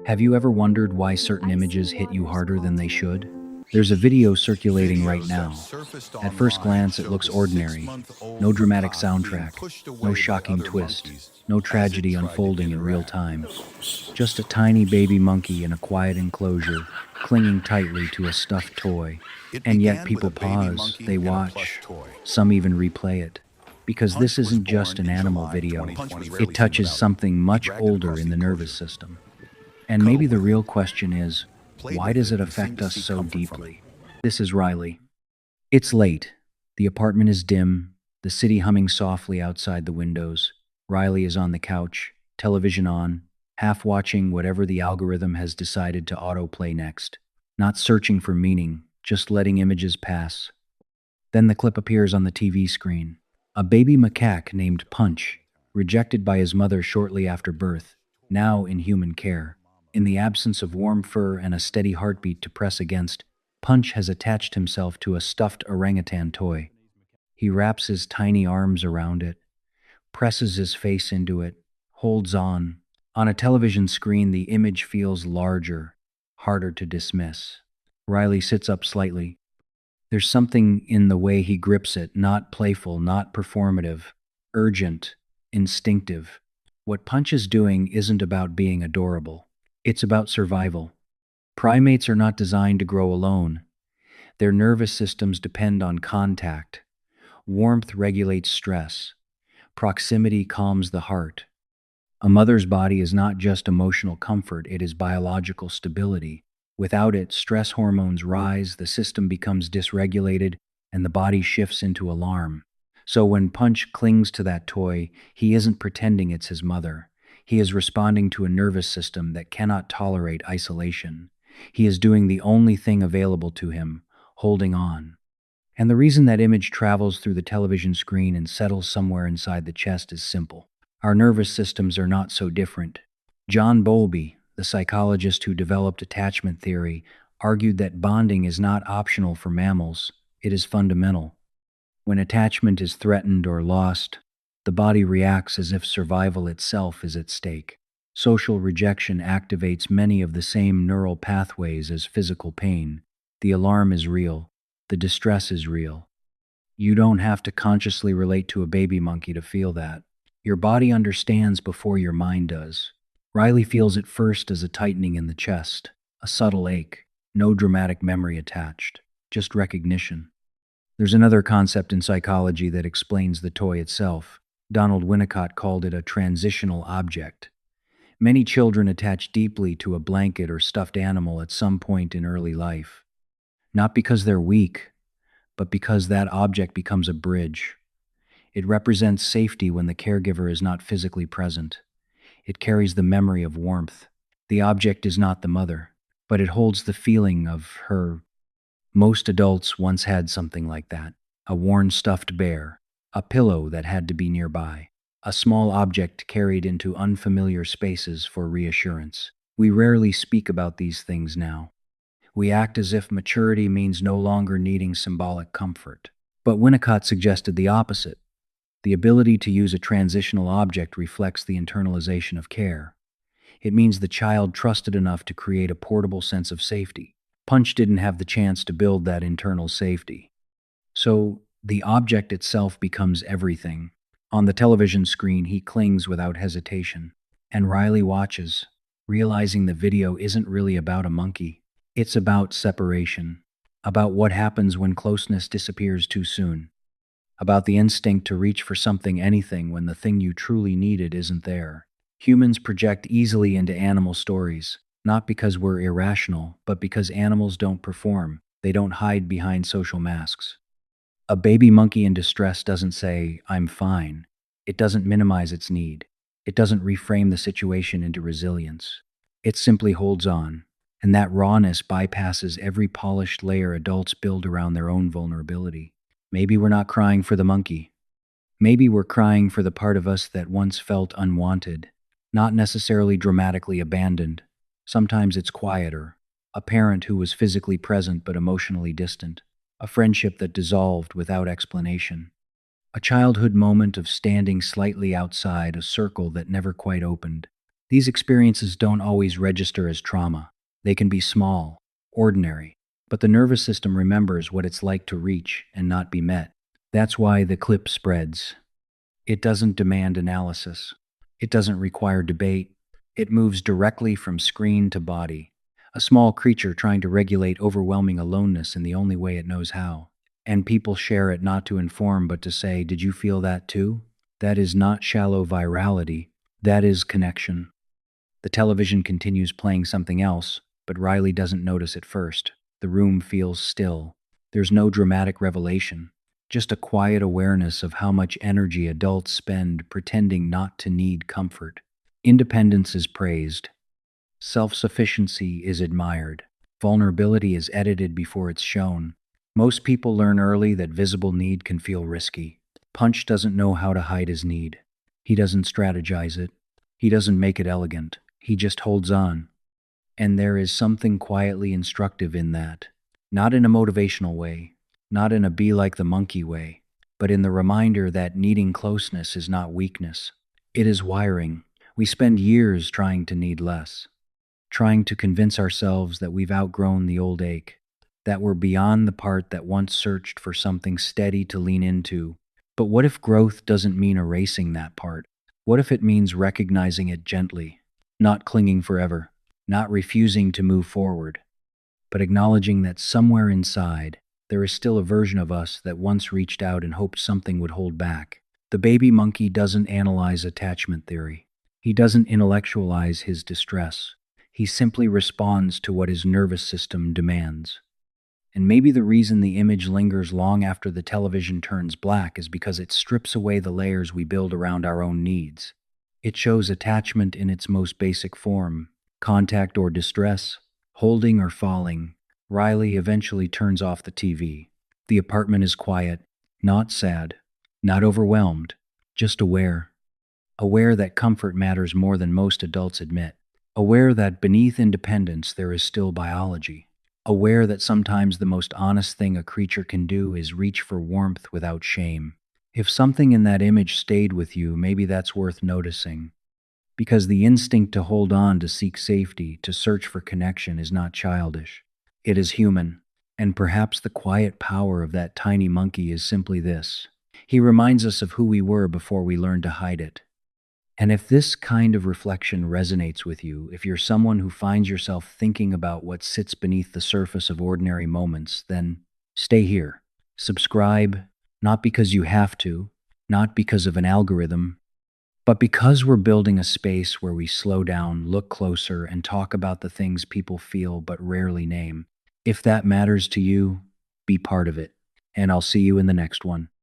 Have you ever wondered why certain images hit you harder than they should? There's a video circulating right Videos that now. surfaced At first online glance, it showed looks a ordinary. 6-month-old No dramatic macaque being soundtrack, pushed no away by shocking other twist, monkeys no as it tragedy tried to unfolding in real interact. time. Just a tiny baby monkey in a quiet enclosure, clinging tightly to a stuffed toy. It And yet began with people a baby pause, monkey they and a plush watch, toy. some even replay it. Because this Punch was isn't born just an in animal July video, 2020. Punch was it rarely seen touches without it. something He much dragged it older across in the the nervous enclosure, system. And maybe cuddled the with it, real question is, played why with does it, it and seemed affect to us seek so comfort from it. deeply? This is Riley. It's late. The apartment is dim, the city humming softly outside the windows. Riley is on the couch, television on, half watching whatever the algorithm has decided to autoplay next. Not searching for meaning, just letting images pass. Then the clip appears on the TV screen. A baby macaque named Punch, rejected by his mother shortly after birth, now in human care. In the absence of warm fur and a steady heartbeat to press against, Punch has attached himself to a stuffed orangutan toy. He wraps his tiny arms around it, presses his face into it, holds on. On a television screen, the image feels larger, harder to dismiss. Riley sits up slightly. There's something in the way he grips it, not playful, not performative, urgent, instinctive. What Punch is doing isn't about being adorable. It's about survival. Primates are not designed to grow alone. Their nervous systems depend on contact. Warmth regulates stress. Proximity calms the heart. A mother's body is not just emotional comfort, it is biological stability. Without it, stress hormones rise, the system becomes dysregulated, and the body shifts into alarm. So when Punch clings to that toy, he isn't pretending it's his mother. He is responding to a nervous system that cannot tolerate isolation. He is doing the only thing available to him, holding on. And the reason that image travels through the television screen and settles somewhere inside the chest is simple. Our nervous systems are not so different. John Bowlby, the psychologist who developed attachment theory, argued that bonding is not optional for mammals, it is fundamental. When attachment is threatened or lost, the body reacts as if survival itself is at stake. Social rejection activates many of the same neural pathways as physical pain. The alarm is real. The distress is real. You don't have to consciously relate to a baby monkey to feel that. Your body understands before your mind does. Riley feels it first as a tightening in the chest, a subtle ache, no dramatic memory attached, just recognition. There's another concept in psychology that explains the toy itself. Donald Winnicott called it a transitional object. Many children attach deeply to a blanket or stuffed animal at some point in early life, not because they're weak, but because that object becomes a bridge. It represents safety when the caregiver is not physically present. It carries the memory of warmth. The object is not the mother, but it holds the feeling of her. Most adults once had something like that: a worn stuffed bear, a pillow that had to be nearby, a small object carried into unfamiliar spaces for reassurance. We rarely speak about these things now. We act as if maturity means no longer needing symbolic comfort. But Winnicott suggested the opposite. The ability to use a transitional object reflects the internalization of care. It means the child trusted enough to create a portable sense of safety. Punch didn't have the chance to build that internal safety. So the object itself becomes everything. On the television screen, he clings without hesitation. And Riley watches, realizing the video isn't really about a monkey. It's about separation, about what happens when closeness disappears too soon, about the instinct to reach for something, anything, when the thing you truly needed isn't there. Humans project easily into animal stories, not because we're irrational, but because animals don't perform. They don't hide behind social masks. A baby monkey in distress doesn't say, "I'm fine." It doesn't minimize its need. It doesn't reframe the situation into resilience. It simply holds on. And that rawness bypasses every polished layer adults build around their own vulnerability. Maybe we're not crying for the monkey. Maybe we're crying for the part of us that once felt unwanted, not necessarily dramatically abandoned. Sometimes it's quieter. A parent who was physically present but emotionally distant. A friendship that dissolved without explanation. A childhood moment of standing slightly outside a circle that never quite opened. These experiences don't always register as trauma. They can be small, ordinary, but the nervous system remembers what it's like to reach and not be met. That's why the clip spreads. It doesn't demand analysis. It doesn't require debate. It moves directly from screen to body. A small creature trying to regulate overwhelming aloneness in the only way it knows how. And people share it not to inform but to say, "Did you feel that too?" That is not shallow virality. That is connection. The television continues playing something else, but Riley doesn't notice at first. The room feels still. There's no dramatic revelation, just a quiet awareness of how much energy adults spend pretending not to need comfort. Independence is praised. Self-sufficiency is admired. Vulnerability is edited before it's shown. Most people learn early that visible need can feel risky. Punch doesn't know how to hide his need. He doesn't strategize it. He doesn't make it elegant. He just holds on. And there is something quietly instructive in that. Not in a motivational way, not in a be like the monkey way, but in the reminder that needing closeness is not weakness. It is wiring. We spend years trying to need less, trying to convince ourselves that we've outgrown the old ache, that we're beyond the part that once searched for something steady to lean into. But what if growth doesn't mean erasing that part? What if it means recognizing it gently, not clinging forever, not refusing to move forward, but acknowledging that somewhere inside, there is still a version of us that once reached out and hoped something would hold back? The baby monkey doesn't analyze attachment theory. He doesn't intellectualize his distress. He simply responds to what his nervous system demands. And maybe the reason the image lingers long after the television turns black is because it strips away the layers we build around our own needs. It shows attachment in its most basic form: contact or distress, holding or falling. Riley eventually turns off the TV. The apartment is quiet, not sad, not overwhelmed, just aware. Aware that comfort matters more than most adults admit. Aware that beneath independence there is still biology. Aware that sometimes the most honest thing a creature can do is reach for warmth without shame. If something in that image stayed with you, maybe that's worth noticing. Because the instinct to hold on, to seek safety, to search for connection is not childish. It is human. And perhaps the quiet power of that tiny monkey is simply this: he reminds us of who we were before we learned to hide it. And if this kind of reflection resonates with you, if you're someone who finds yourself thinking about what sits beneath the surface of ordinary moments, then stay here. Subscribe, not because you have to, not because of an algorithm, but because we're building a space where we slow down, look closer, and talk about the things people feel but rarely name. If that matters to you, be part of it. And I'll see you in the next one.